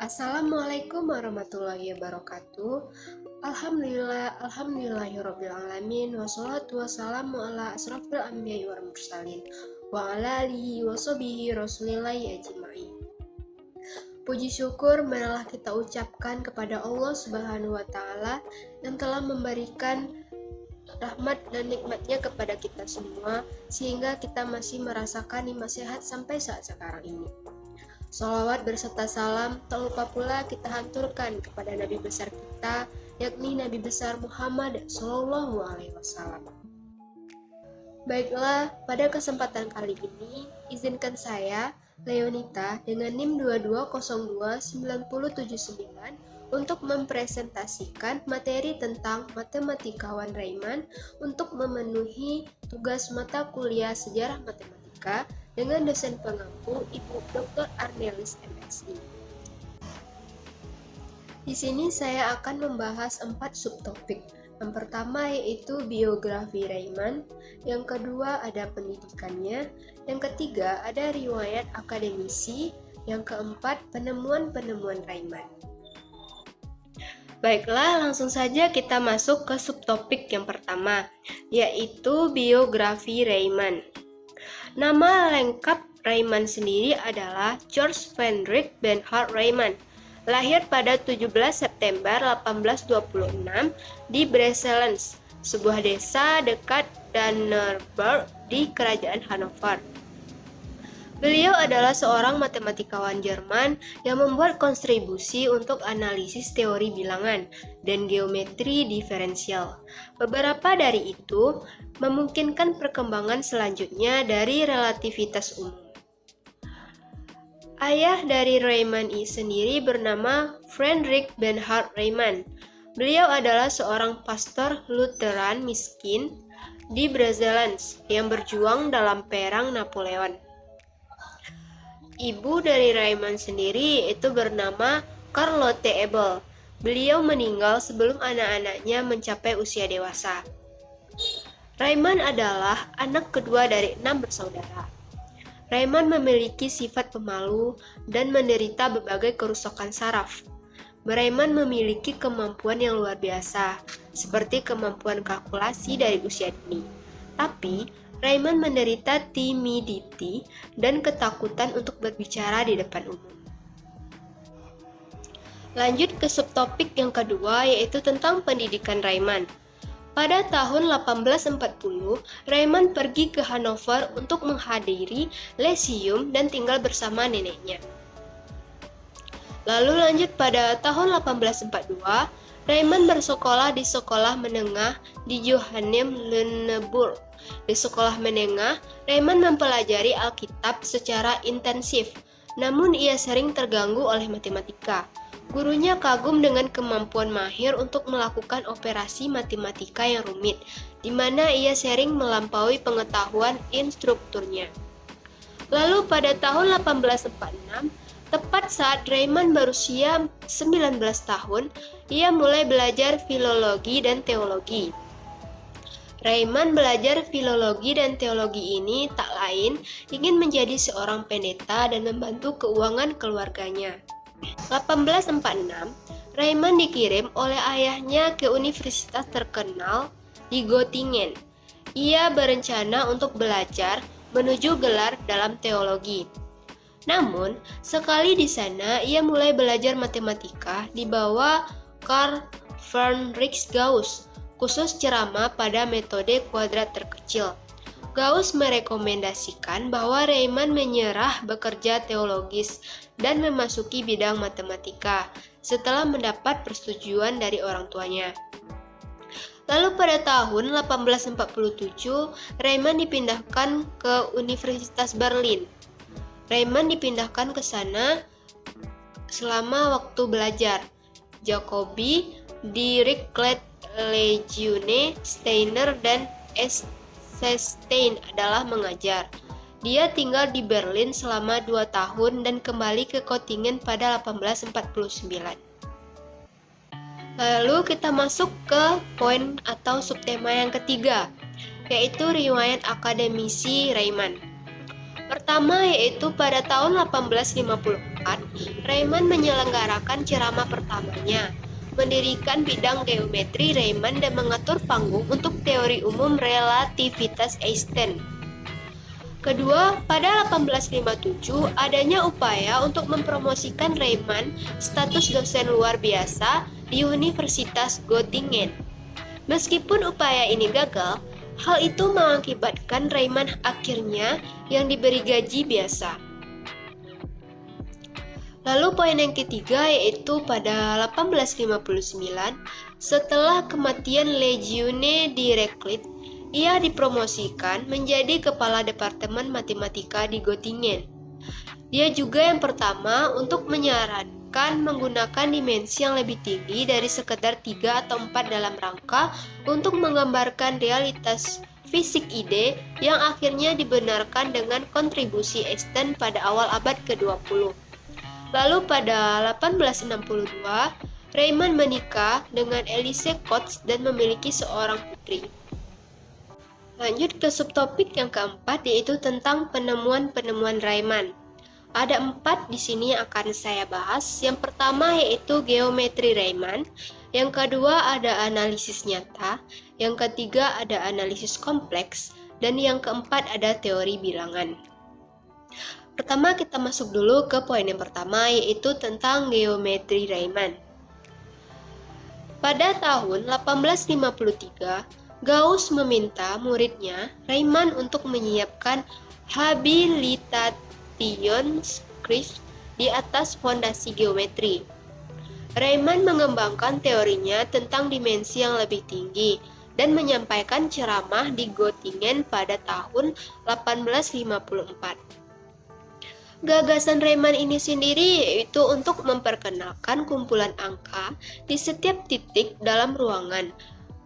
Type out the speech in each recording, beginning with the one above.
Assalamualaikum warahmatullahi wabarakatuh. Alhamdulillahirobbilalamin. Wassalatu wassalamu ala asrofil anbiya'i wal mursalin wa ala alihi wa sahbihi rasulillahi ajma'in. Puji syukur marilah kita ucapkan kepada Allah Subhanahu wa taala yang telah memberikan rahmat dan nikmatnya kepada kita semua sehingga kita masih merasakan nikmat sehat sampai saat sekarang ini. Sholawat berserta salam tak lupa pula kita haturkan kepada Nabi besar kita, yakni Nabi besar Muhammad Sallallahu Alaihi Wasallam. Baiklah, pada kesempatan kali ini, izinkan saya, Leonita, dengan NIM 22029079 untuk mempresentasikan materi tentang Matematikawan Rayman untuk memenuhi tugas mata kuliah Sejarah Matematika dengan dosen pengampu Ibu Dr. Arnelis MSI. Di sini saya akan membahas 4 subtopik. Yang pertama yaitu biografi Rayman, yang kedua ada pendidikannya, yang ketiga ada riwayat akademisi, yang keempat penemuan-penemuan Rayman. Baiklah, langsung saja kita masuk ke subtopik yang pertama, yaitu biografi Rayman. Nama lengkap Rayman sendiri adalah George Frederick Bernhard Rayman. Lahir pada 17 September 1826 di Breselens, sebuah desa dekat Danneberg di Kerajaan Hanover. Beliau adalah seorang matematikawan Jerman yang membuat kontribusi untuk analisis teori bilangan dan geometri diferensial. Beberapa dari itu memungkinkan perkembangan selanjutnya dari relativitas umum. Ayah dari Rayman sendiri bernama Friedrich Bernhard Rayman. Beliau adalah seorang pastor Lutheran miskin di Breselens yang berjuang dalam Perang Napoleon. Ibu dari Rayman sendiri itu bernama Charlotte Ebel. Beliau meninggal sebelum anak-anaknya mencapai usia dewasa. Rayman adalah anak kedua dari 6 bersaudara. Rayman memiliki sifat pemalu dan menderita berbagai kerusakan saraf. Rayman memiliki kemampuan yang luar biasa, seperti kemampuan kalkulasi dari usia dini. Tapi Rayman menderita timidity dan ketakutan untuk berbicara di depan umum. Lanjut ke subtopik yang kedua, yaitu tentang pendidikan Rayman. Pada tahun 1840, Rayman pergi ke Hanover untuk menghadiri Lyceum dan tinggal bersama neneknya. Lalu lanjut pada tahun 1842, Rayman bersekolah di sekolah menengah di Johannem Lüneburg. Di sekolah menengah, Rayman mempelajari Alkitab secara intensif, namun ia sering terganggu oleh matematika. Gurunya kagum dengan kemampuan mahir untuk melakukan operasi matematika yang rumit, di mana ia sering melampaui pengetahuan instrukturnya. Lalu pada tahun 1846, tepat saat Rayman berusia 19 tahun, ia mulai belajar filologi dan teologi. Rayman belajar filologi dan teologi ini tak lain ingin menjadi seorang pendeta dan membantu keuangan keluarganya. 1846, Rayman dikirim oleh ayahnya ke universitas terkenal di Göttingen. Ia berencana untuk belajar menuju gelar dalam teologi. Namun, sekali di sana ia mulai belajar matematika di bawah Carl Friedrich Gauss, khusus ceramah pada metode kuadrat terkecil. Gauss merekomendasikan bahwa Rayman menyerah bekerja teologis dan memasuki bidang matematika setelah mendapat persetujuan dari orang tuanya. Lalu pada tahun 1847, Rayman dipindahkan ke Universitas Berlin. Rayman dipindahkan ke sana selama waktu belajar. Jacobi, Dirichlet, Lejeune, Steiner, dan Stein adalah mengajar. Dia tinggal di Berlin selama 2 tahun dan kembali ke Göttingen pada 1849. Lalu kita masuk ke poin atau subtema yang ketiga, yaitu riwayat akademisi Rayman. Pertama yaitu pada tahun 1854, Riemann menyelenggarakan ceramah pertamanya, mendirikan bidang geometri Riemann dan mengatur panggung untuk teori umum relativitas Einstein. Kedua, pada 1857 adanya upaya untuk mempromosikan Riemann status dosen luar biasa di Universitas Göttingen. Meskipun upaya ini gagal, hal itu mengakibatkan Riemann akhirnya yang diberi gaji biasa. Lalu poin yang ketiga yaitu pada 1859, setelah kematian Lejeune Dirichlet, ia dipromosikan menjadi kepala departemen matematika di Göttingen. Dia juga yang pertama untuk menyarankan menggunakan dimensi yang lebih tinggi dari sekedar 3 atau 4 dalam rangka untuk menggambarkan realitas fisik ide yang akhirnya dibenarkan dengan kontribusi Einstein pada awal abad ke-20. Lalu pada 1862, Riemann menikah dengan Elise Kotz dan memiliki seorang putri. Lanjut ke subtopik yang keempat yaitu tentang penemuan-penemuan Riemann. Ada 4 di sini yang akan saya bahas. Yang pertama yaitu geometri Riemann, yang kedua ada analisis nyata, yang ketiga ada analisis kompleks, dan yang keempat ada teori bilangan. Pertama kita masuk dulu ke poin yang pertama yaitu tentang geometri Riemann. Pada tahun 1853, Gauss meminta muridnya Riemann untuk menyiapkan Habilitationsschrift di atas fondasi geometri. Riemann mengembangkan teorinya tentang dimensi yang lebih tinggi dan menyampaikan ceramah di Göttingen pada tahun 1854. Gagasan Riemann ini sendiri yaitu untuk memperkenalkan kumpulan angka di setiap titik dalam ruangan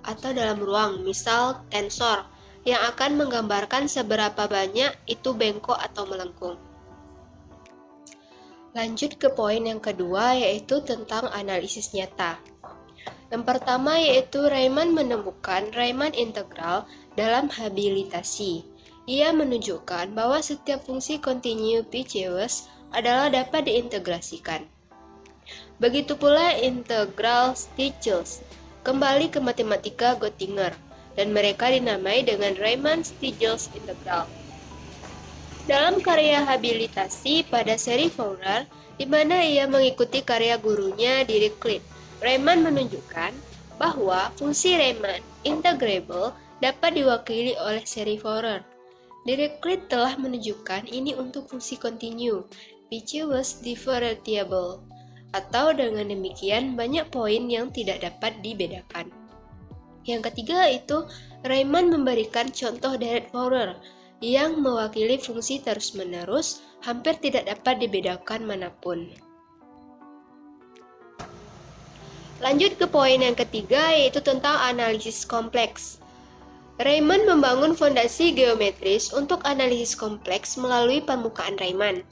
atau dalam ruang, misal tensor, yang akan menggambarkan seberapa banyak itu bengkok atau melengkung. Lanjut ke poin yang kedua yaitu tentang analisis nyata. Yang pertama yaitu Riemann menemukan Riemann integral dalam habilitasi. Ia menunjukkan bahwa setiap fungsi kontinu Pichewes adalah dapat diintegrasikan. Begitu pula integral Stiglitz kembali ke matematika Göttinger, dan mereka dinamai dengan Riemann-Stiglitz integral. Dalam karya habilitasi pada seri Fourier, di mana ia mengikuti karya gurunya Dirichlet, Riemann menunjukkan bahwa fungsi Riemann integrable dapat diwakili oleh seri Fourier. Dirichlet telah menunjukkan ini untuk fungsi kontinu, Pichewes differentiable, atau dengan demikian banyak poin yang tidak dapat dibedakan. Yang ketiga itu Riemann memberikan contoh deret Fourier yang mewakili fungsi terus-menerus hampir tidak dapat dibedakan manapun. Lanjut ke poin yang ketiga yaitu tentang analisis kompleks. Riemann membangun fondasi geometris untuk analisis kompleks melalui permukaan Riemann,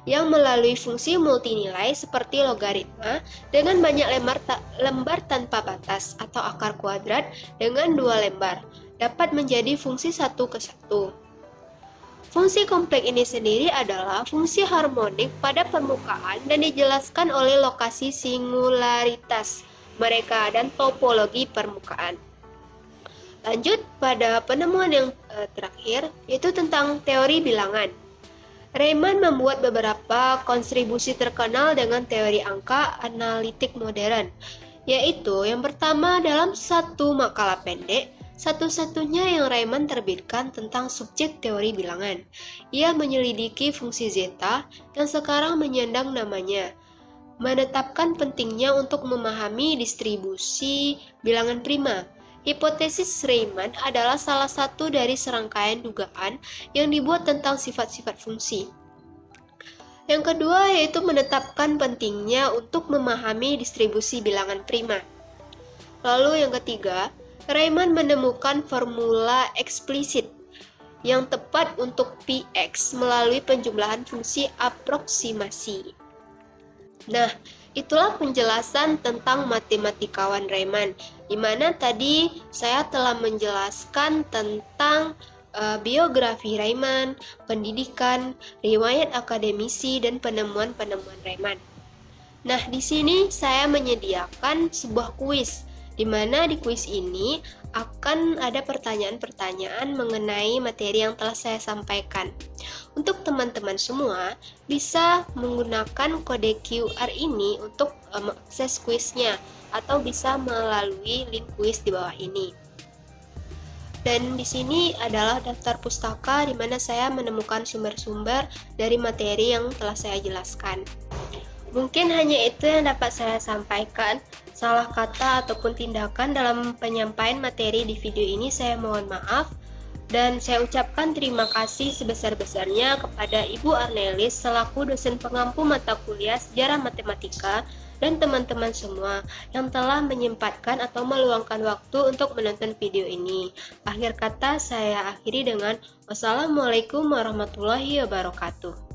yang melalui fungsi multinilai seperti logaritma dengan banyak lembar tanpa batas atau akar kuadrat dengan 2 lembar, dapat menjadi fungsi 1 ke 1. Fungsi kompleks ini sendiri adalah fungsi harmonik pada permukaan dan dijelaskan oleh lokasi singularitas mereka dan topologi permukaan. Lanjut pada penemuan yang terakhir, yaitu tentang teori bilangan. Riemann membuat beberapa kontribusi terkenal dengan teori angka analitik modern, yaitu yang pertama dalam satu makalah pendek, satu-satunya yang Riemann terbitkan tentang subjek teori bilangan. Ia menyelidiki fungsi zeta yang sekarang menyandang namanya, menetapkan pentingnya untuk memahami distribusi bilangan prima. Hipotesis Riemann adalah salah satu dari serangkaian dugaan yang dibuat tentang sifat-sifat fungsi. Yang kedua yaitu menetapkan pentingnya untuk memahami distribusi bilangan prima. Lalu yang ketiga, Riemann menemukan formula eksplisit yang tepat untuk Px melalui penjumlahan fungsi aproksimasi. Nah, itulah penjelasan tentang matematikawan Riemann, di mana tadi saya telah menjelaskan tentang biografi Rayman, pendidikan, riwayat akademisi, dan penemuan-penemuan Rayman. Nah, di sini saya menyediakan sebuah kuis, di mana di kuis ini akan ada pertanyaan-pertanyaan mengenai materi yang telah saya sampaikan. Untuk teman-teman semua, bisa menggunakan kode QR ini untuk mengakses kuisnya, atau bisa melalui link kuis di bawah ini. Dan di sini adalah daftar pustaka di mana saya menemukan sumber-sumber dari materi yang telah saya jelaskan. Mungkin hanya itu yang dapat saya sampaikan. Salah kata ataupun tindakan dalam penyampaian materi di video ini saya mohon maaf. Dan saya ucapkan terima kasih sebesar-besarnya kepada Ibu Arnelis selaku dosen pengampu mata kuliah Sejarah Matematika dan teman-teman semua yang telah menyempatkan atau meluangkan waktu untuk menonton video ini. Akhir kata saya akhiri dengan wassalamualaikum warahmatullahi wabarakatuh.